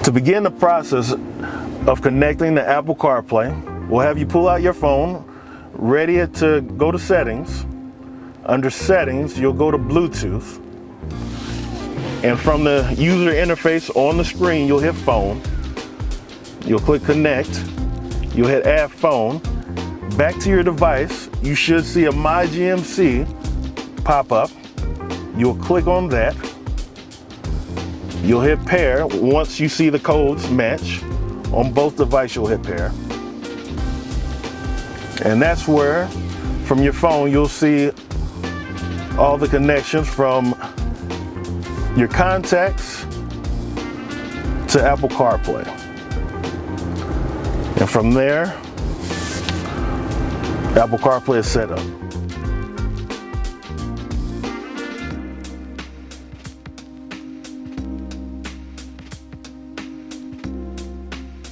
To begin the process of connecting to Apple CarPlay, we'll have you pull out your phone, ready to go to settings. Under settings, you'll go to Bluetooth. And from the user interface on the screen, you'll hit phone. You'll click connect. You'll hit add phone. Back to your device, you should see a My GMC pop up. You'll click on that. You'll hit pair. Once you see the codes match on both devices, you'll hit pair. And that's where, from your phone, you'll see all the connections from your contacts to Apple CarPlay. And from there, Apple CarPlay is set up.